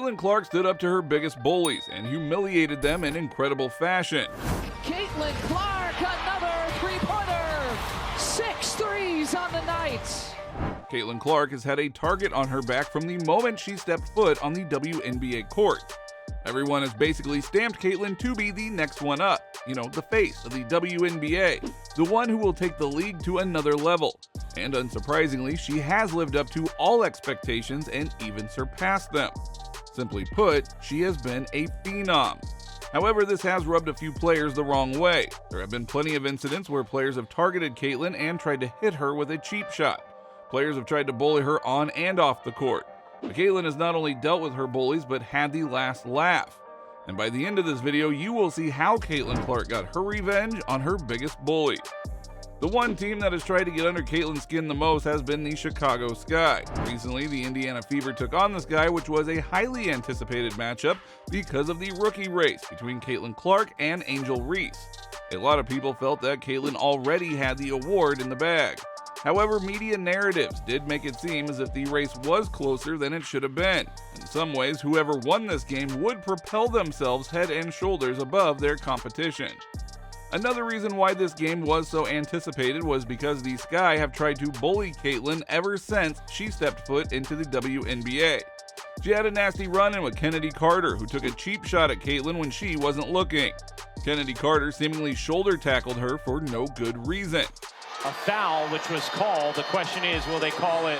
Caitlin Clark stood up to her biggest bullies and humiliated them in incredible fashion. Caitlin Clark, another three-pointer! 6 threes on the night. Caitlin Clark has had a target on her back from the moment she stepped foot on the WNBA court. Everyone has basically stamped Caitlin to be the next one up, the face of the WNBA, the one who will take the league to another level. And unsurprisingly, she has lived up to all expectations and even surpassed them. Simply put, she has been a phenom. However, this has rubbed a few players the wrong way. There have been plenty of incidents where players have targeted Caitlin and tried to hit her with a cheap shot. Players have tried to bully her on and off the court. But Caitlin has not only dealt with her bullies, but had the last laugh. And by the end of this video, you will see how Caitlin Clark got her revenge on her biggest bully. The one team that has tried to get under Caitlin's skin the most has been the Chicago Sky. Recently, the Indiana Fever took on the Sky, which was a highly anticipated matchup because of the rookie race between Caitlin Clark and Angel Reese. A lot of people felt that Caitlin already had the award in the bag. However, media narratives did make it seem as if the race was closer than it should have been. In some ways, whoever won this game would propel themselves head and shoulders above their competition. Another reason why this game was so anticipated was because the Sky have tried to bully Caitlin ever since she stepped foot into the WNBA. She had a nasty run-in with Kennedy Carter, who took a cheap shot at Caitlin when she wasn't looking. Kennedy Carter seemingly shoulder tackled her for no good reason. A foul which was called. The question is, will they call it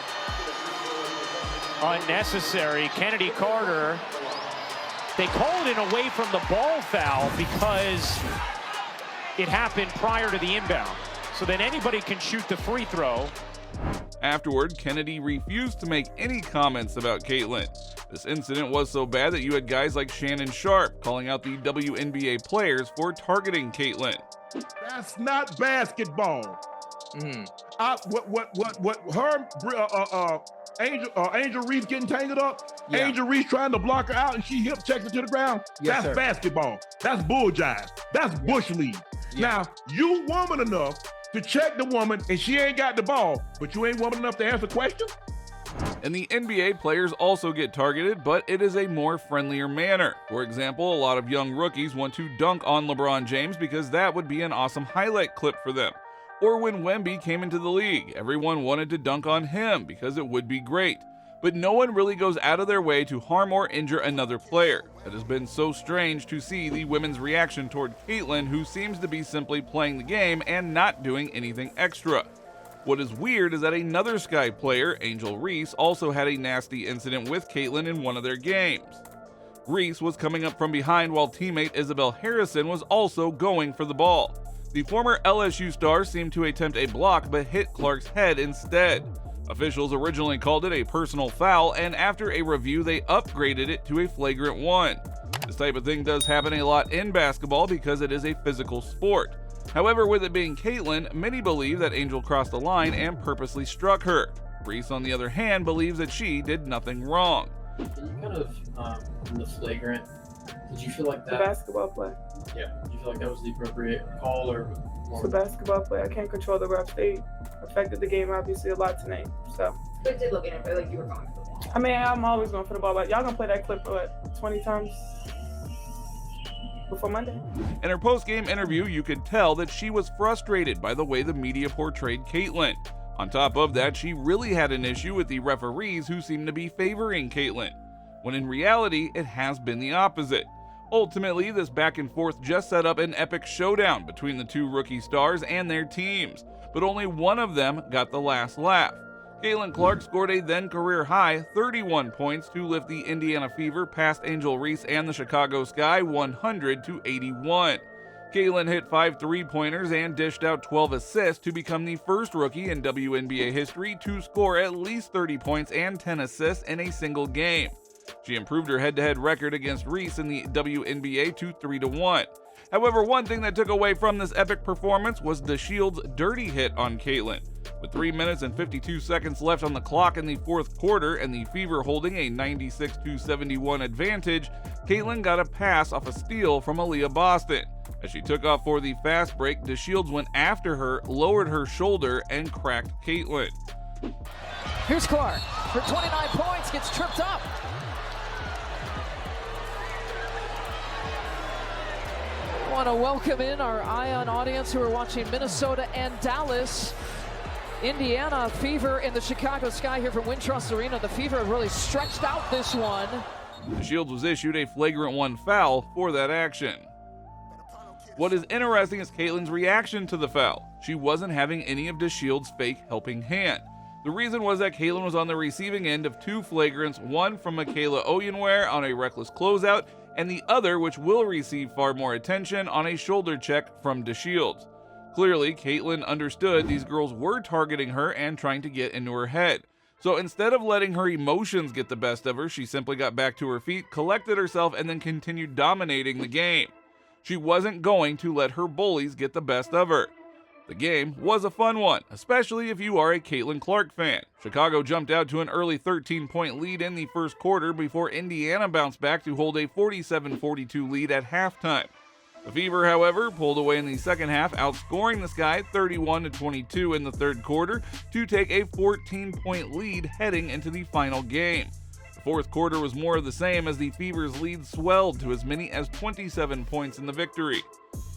unnecessary? Kennedy Carter, they called it away from the ball foul because it happened prior to the inbound. So then anybody can shoot the free throw. Afterward, Kennedy refused to make any comments about Caitlin. This incident was so bad that you had guys like Shannon Sharp calling out the WNBA players for targeting Caitlin. That's not basketball. Angel Reese getting tangled up. Yeah. Angel Reese trying to block her out and she hip checks it to the ground. Yes, that's basketball. That's bull jive. That's bush league. Now, you woman enough to check the woman and she ain't got the ball, but you ain't woman enough to answer questions? In the NBA, players also get targeted, but it is a more friendlier manner. For example, a lot of young rookies want to dunk on LeBron James because that would be an awesome highlight clip for them. Or when Wemby came into the league, everyone wanted to dunk on him because it would be great. But no one really goes out of their way to harm or injure another player. It has been so strange to see the women's reaction toward Caitlin, who seems to be simply playing the game and not doing anything extra. What is weird is that another Sky player, Angel Reese, also had a nasty incident with Caitlin in one of their games. Reese was coming up from behind while teammate Isabel Harrison was also going for the ball. The former LSU star seemed to attempt a block but hit Clark's head instead. Officials originally called it a personal foul, and after a review they upgraded it to a flagrant 1. This type of thing does happen a lot in basketball because it is a physical sport. However, with it being Caitlin, many believe that Angel crossed the line and purposely struck her. Reese, on the other hand, believes that she did nothing wrong. Can you kind of, in the flagrant, did you feel like that? The basketball play. Yeah. Did you feel like that was the appropriate call or? It's a basketball play. I can't control the refs. They affected the game obviously a lot tonight. So. But it did look at it like you were going for the ball. I mean, I'm always going for the ball, but y'all gonna play that clip for what, 20 times before Monday? In her post-game interview, you could tell that she was frustrated by the way the media portrayed Caitlin. On top of that, she really had an issue with the referees who seemed to be favoring Caitlin, when in reality, it has been the opposite. Ultimately, this back and forth just set up an epic showdown between the two rookie stars and their teams, but only one of them got the last laugh. Caitlin Clark scored a then career high 31 points to lift the Indiana Fever past Angel Reese and the Chicago Sky 100-81. Caitlin hit 5 3-pointers and dished out 12 assists to become the first rookie in WNBA history to score at least 30 points and 10 assists in a single game. She improved her head-to-head record against Reese in the WNBA to 3-1. However, one thing that took away from this epic performance was the Shield's dirty hit on Caitlin. With 3 minutes and 52 seconds left on the clock in the fourth quarter and the Fever holding a 96-71 advantage, Caitlin got a pass off a steal from Aaliyah Boston. As she took off for the fast break, DeShields went after her, lowered her shoulder, and cracked Caitlin. Here's Clark for 29 points, gets tripped up. want to welcome in our Ion audience who are watching Minnesota and Dallas. Indiana Fever in the Chicago Sky here from Wintrust Arena. The Fever have really stretched out this one. DeShields was issued a flagrant 1 foul for that action. What is interesting is Caitlin's reaction to the foul. She wasn't having any of DeShields' fake helping hand. The reason was that Caitlin was on the receiving end of 2 flagrants, one from Michaela Oyenware on a reckless closeout, and the other, which will receive far more attention, on a shoulder check from DeShields. Clearly, Caitlin understood these girls were targeting her and trying to get into her head. So instead of letting her emotions get the best of her, she simply got back to her feet, collected herself, and then continued dominating the game. She wasn't going to let her bullies get the best of her. The game was a fun one, especially if you are a Caitlin Clark fan. Chicago jumped out to an early 13-point lead in the first quarter before Indiana bounced back to hold a 47-42 lead at halftime. The Fever, however, pulled away in the second half, outscoring the Sky 31-22 in the third quarter to take a 14-point lead heading into the final game. The fourth quarter was more of the same as the Fever's lead swelled to as many as 27 points in the victory.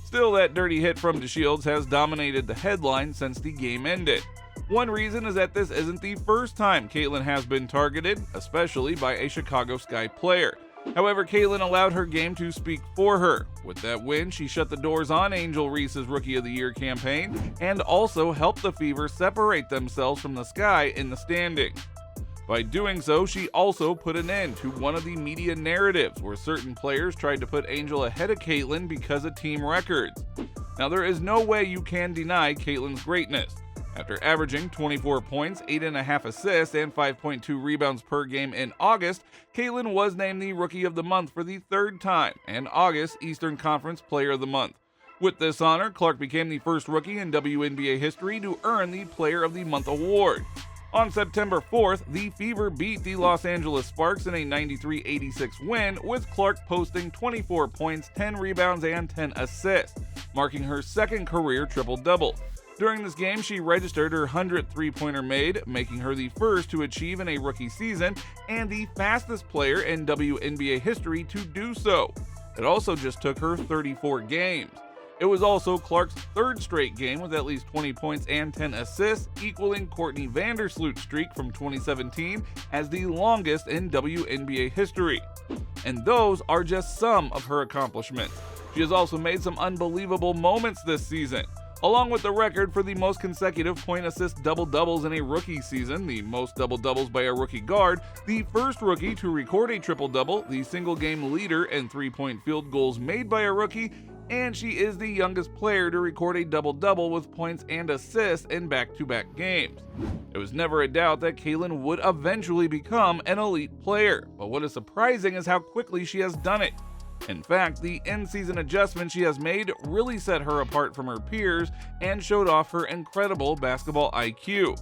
Still, that dirty hit from DeShields has dominated the headlines since the game ended. One reason is that this isn't the first time Caitlin has been targeted, especially by a Chicago Sky player. However, Caitlin allowed her game to speak for her. With that win, she shut the doors on Angel Reese's Rookie of the Year campaign and also helped the Fever separate themselves from the Sky in the standings. By doing so, she also put an end to one of the media narratives where certain players tried to put Angel ahead of Caitlin because of team records. Now, there is no way you can deny Caitlin's greatness. After averaging 24 points, 8.5 assists, and 5.2 rebounds per game in August, Caitlin was named the Rookie of the Month for the third time and August Eastern Conference Player of the Month. With this honor, Clark became the first rookie in WNBA history to earn the Player of the Month award. On September 4th, the Fever beat the Los Angeles Sparks in a 93-86 win, with Clark posting 24 points, 10 rebounds, and 10 assists, marking her second career triple-double. During this game, she registered her 100th three-pointer made, making her the first to achieve in a rookie season and the fastest player in WNBA history to do so. It also just took her 34 games. It was also Clark's third straight game with at least 20 points and 10 assists, equaling Courtney Vandersloot's streak from 2017 as the longest in WNBA history. And those are just some of her accomplishments. She has also made some unbelievable moments this season. Along with the record for the most consecutive point-assist double-doubles in a rookie season, the most double-doubles by a rookie guard, the first rookie to record a triple-double, the single-game leader in three-point field goals made by a rookie, and she is the youngest player to record a double-double with points and assists in back-to-back games. It was never a doubt that Caitlin would eventually become an elite player, but what is surprising is how quickly she has done it. In fact, the in-season adjustments she has made really set her apart from her peers and showed off her incredible basketball IQ.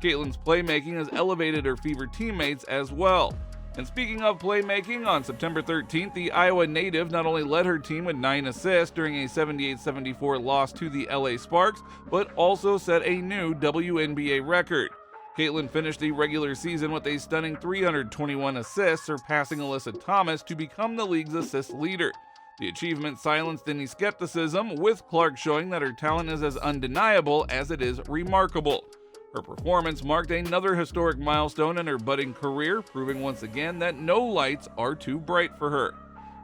Caitlin's playmaking has elevated her Fever teammates as well. And speaking of playmaking, on September 13th, the Iowa native not only led her team with 9 assists during a 78-74 loss to the LA Sparks, but also set a new WNBA record. Caitlin finished the regular season with a stunning 321 assists, surpassing Alyssa Thomas to become the league's assist leader. The achievement silenced any skepticism, with Clark showing that her talent is as undeniable as it is remarkable. Her performance marked another historic milestone in her budding career, proving once again that no lights are too bright for her.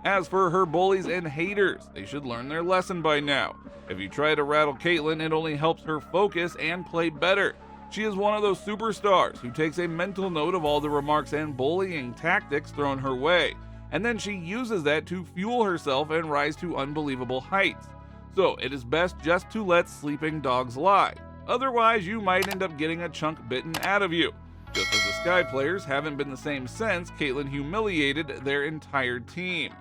As for her bullies and haters, they should learn their lesson by now. If you try to rattle Caitlin, it only helps her focus and play better. She is one of those superstars who takes a mental note of all the remarks and bullying tactics thrown her way, and then she uses that to fuel herself and rise to unbelievable heights. So it is best just to let sleeping dogs lie. Otherwise, you might end up getting a chunk bitten out of you. Just as the Sky players haven't been the same since Caitlin humiliated their entire team.